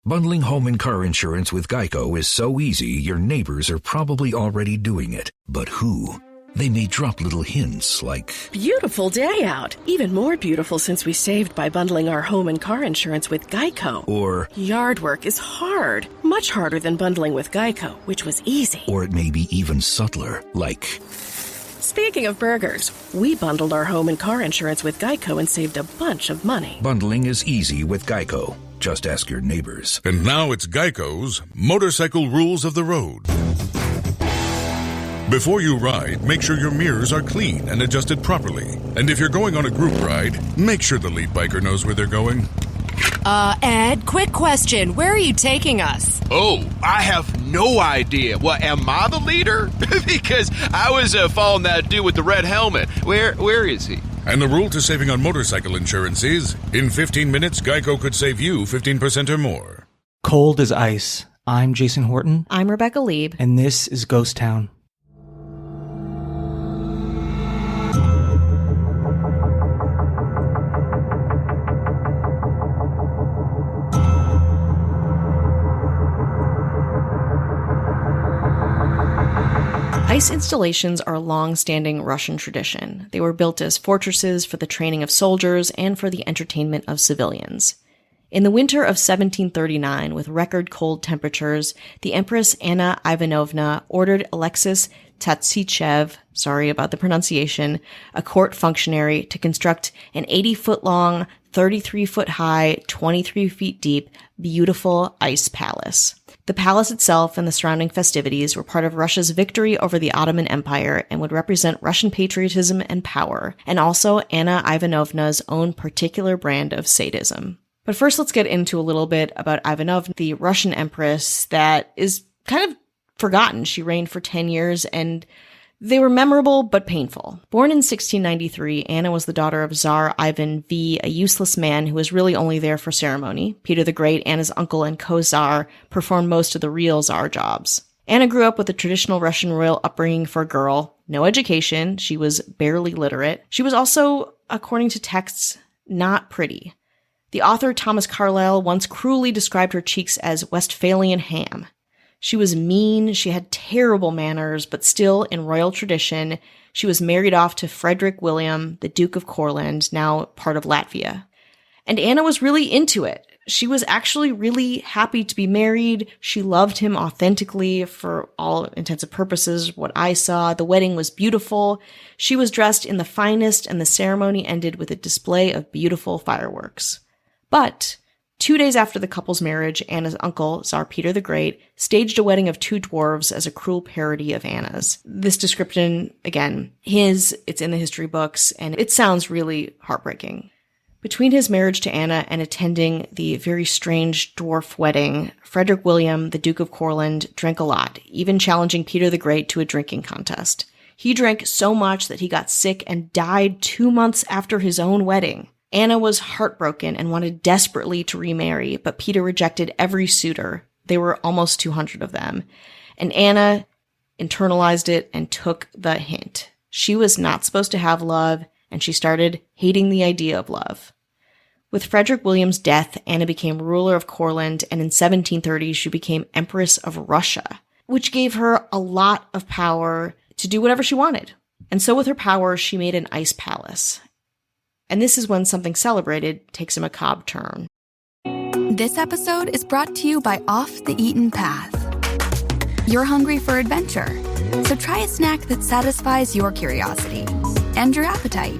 Bundling home and car insurance with Geico is so easy, your neighbors are probably already doing it. But who? They may drop little hints like, beautiful day out. Even more beautiful since we saved by bundling our home and car insurance with Geico. Or, yard work is hard. Much harder than bundling with Geico, which was easy. Or it may be even subtler, like, speaking of burgers, we bundled our home and car insurance with Geico and saved a bunch of money. Bundling is easy with Geico. Just ask your neighbors. And now it's Geico's Motorcycle Rules of the Road. Before you ride, make sure your mirrors are clean and adjusted properly. And if you're going on a group ride, make sure the lead biker knows where they're going. Ed, quick question. Where are you taking us? Oh, I have no idea. What, am I the leader? Because I was following that dude with the red helmet. Where is he? And the rule to saving on motorcycle insurance is, in 15 minutes, Geico could save you 15% or more. Cold as ice. I'm Jason Horton. I'm Rebecca Lieb. And this is Ghost Town. Ice installations are a long-standing Russian tradition. They were built as fortresses for the training of soldiers and for the entertainment of civilians. In the winter of 1739, with record cold temperatures, the Empress Anna Ivanovna ordered Alexis Tatsichev, sorry about the pronunciation, a court functionary, to construct an 80-foot-long, 33-foot-high, 23 feet deep, beautiful ice palace. The palace itself and the surrounding festivities were part of Russia's victory over the Ottoman Empire and would represent Russian patriotism and power, and also Anna Ivanovna's own particular brand of sadism. But first, let's get into a little bit about Ivanovna, the Russian empress that is kind of forgotten. She reigned for 10 years, and they were memorable but painful. Born in 1693, Anna was the daughter of Tsar Ivan V, a useless man who was really only there for ceremony. Peter the Great, Anna's uncle and co-czar, performed most of the real czar jobs. Anna grew up with a traditional Russian royal upbringing for a girl. No education. She was barely literate. She was also, according to texts, not pretty. The author Thomas Carlyle once cruelly described her cheeks as Westphalian ham. She was mean, she had terrible manners, but still, in royal tradition, she was married off to Frederick William, the Duke of Courland, now part of Latvia. And Anna was really into it. She was actually really happy to be married. She loved him authentically for all intents and purposes. What I saw, the wedding was beautiful. She was dressed in the finest, and the ceremony ended with a display of beautiful fireworks. But 2 days after the couple's marriage, Anna's uncle, Tsar Peter the Great, staged a wedding of two dwarves as a cruel parody of Anna's. This description, again, it's in the history books, and it sounds really heartbreaking. Between his marriage to Anna and attending the very strange dwarf wedding, Frederick William, the Duke of Courland, drank a lot, even challenging Peter the Great to a drinking contest. He drank so much that he got sick and died 2 months after his own wedding. Anna was heartbroken and wanted desperately to remarry, but Peter rejected every suitor. There were almost 200 of them. And Anna internalized it and took the hint. She was not supposed to have love, and she started hating the idea of love. With Frederick William's death, Anna became ruler of Courland, and in 1730 she became Empress of Russia, which gave her a lot of power to do whatever she wanted. And so with her power, she made an ice palace. And this is when something celebrated takes a macabre turn. This episode is brought to you by Off the Eaten Path. You're hungry for adventure, so try a snack that satisfies your curiosity and your appetite.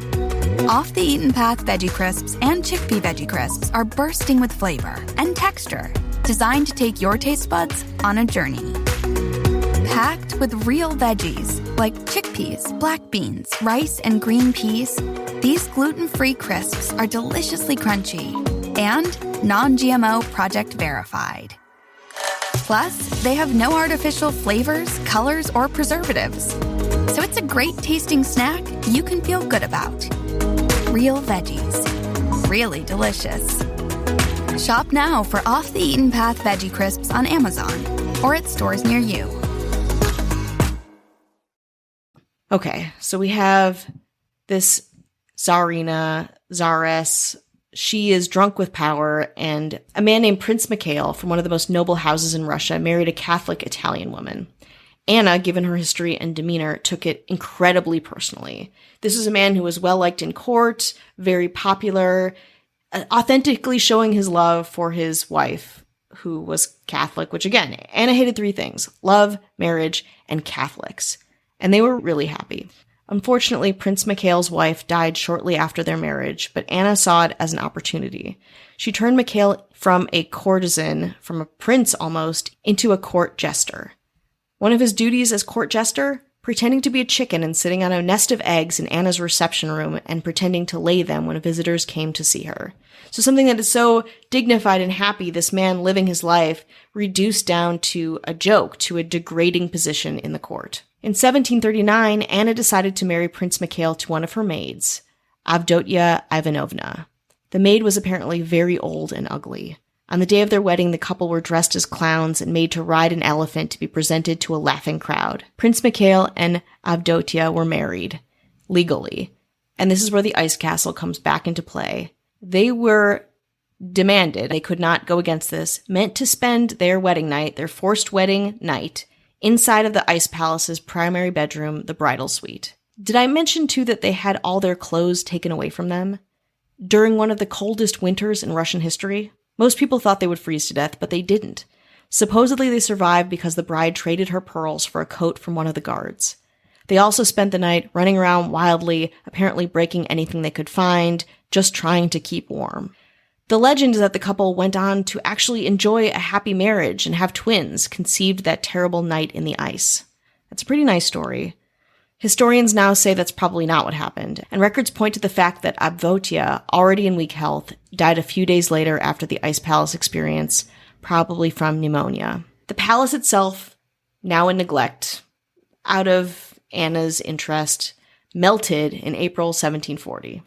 Off the Eaten Path Veggie Crisps and Chickpea Veggie Crisps are bursting with flavor and texture, designed to take your taste buds on a journey. Packed with real veggies like chickpeas, black beans, rice, and green peas, these gluten-free crisps are deliciously crunchy and non-GMO project verified. Plus, they have no artificial flavors, colors, or preservatives. So it's a great tasting snack you can feel good about. Real veggies. Really delicious. Shop now for Off the Eaten Path Veggie Crisps on Amazon or at stores near you. Okay, so we have this Tsarina, Tsaress, She is drunk with power, and a man named Prince Mikhail from one of the most noble houses in Russia married a Catholic Italian woman. Anna, given her history and demeanor, took it incredibly personally. This is a man who was well-liked in court, very popular, authentically showing his love for his wife, who was Catholic, which again, Anna hated three things: love, marriage, and Catholics. And they were really happy. Unfortunately, Prince Mikhail's wife died shortly after their marriage, but Anna saw it as an opportunity. She turned Mikhail from a courtesan, from a prince almost, into a court jester. One of his duties as court jester? Pretending to be a chicken and sitting on a nest of eggs in Anna's reception room and pretending to lay them when visitors came to see her. So something that is so dignified and happy, this man living his life, reduced down to a joke, to a degrading position in the court. In 1739, Anna decided to marry Prince Mikhail to one of her maids, Avdotia Ivanovna. The maid was apparently very old and ugly. On the day of their wedding, the couple were dressed as clowns and made to ride an elephant to be presented to a laughing crowd. Prince Mikhail and Avdotia were married, legally. And this is where the ice castle comes back into play. They were demanded, they could not go against this, meant to spend their wedding night, their forced wedding night, inside of the ice palace's primary bedroom, the bridal suite. Did I mention too that they had all their clothes taken away from them? During one of the coldest winters in Russian history? Most people thought they would freeze to death, but they didn't. Supposedly they survived because the bride traded her pearls for a coat from one of the guards. They also spent the night running around wildly, apparently breaking anything they could find, just trying to keep warm. The legend is that the couple went on to actually enjoy a happy marriage and have twins, conceived that terrible night in the ice. That's a pretty nice story. Historians now say that's probably not what happened, and records point to the fact that Avdotia, already in weak health, died a few days later after the Ice Palace experience, probably from pneumonia. The palace itself, now in neglect, out of Anna's interest, melted in April 1740.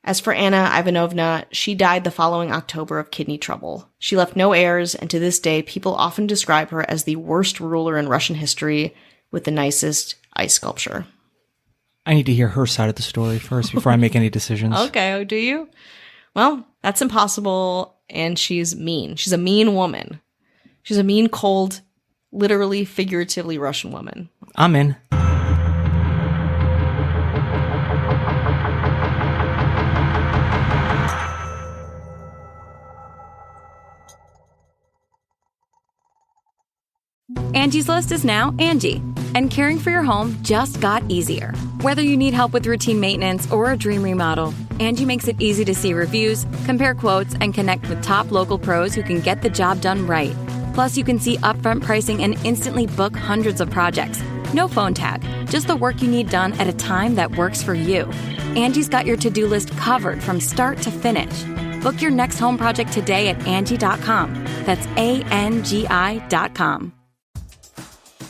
As for Anna Ivanovna, she died the following October of kidney trouble. She left no heirs, and to this day, people often describe her as the worst ruler in Russian history with the nicest ice sculpture. I need to hear her side of the story first before I make any decisions. Okay, do you? Well, that's impossible, and she's mean. She's a mean woman. She's a mean, cold, literally, figuratively Russian woman. I'm in. Angie's List is now Angie, and caring for your home just got easier. Whether you need help with routine maintenance or a dream remodel, Angie makes it easy to see reviews, compare quotes, and connect with top local pros who can get the job done right. Plus, you can see upfront pricing and instantly book hundreds of projects. No phone tag, just the work you need done at a time that works for you. Angie's got your to-do list covered from start to finish. Book your next home project today at Angie.com. That's ANGI.com.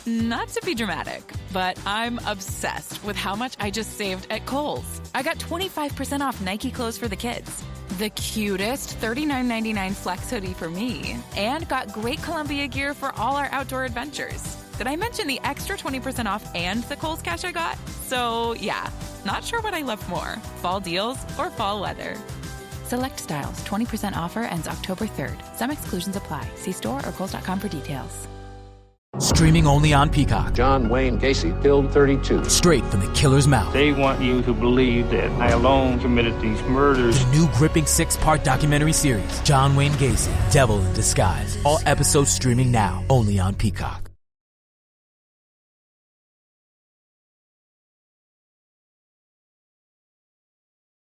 Not to be dramatic, but I'm obsessed with how much I just saved at Kohl's. I got 25% off Nike clothes for the kids, the cutest $39.99 flex hoodie for me, and got great Columbia gear for all our outdoor adventures. Did I mention the extra 20% off and the Kohl's cash I got? So yeah, not sure what I love more, fall deals or fall weather. Select styles, 20% offer ends October 3rd. Some exclusions apply. See store or Kohl's.com for details. Streaming only on Peacock. John Wayne Gacy killed 32. Straight from the killer's mouth. They want you to believe that I alone committed these murders. The new gripping 6-part documentary series, John Wayne Gacy, Devil in Disguise. All episodes streaming now, only on Peacock.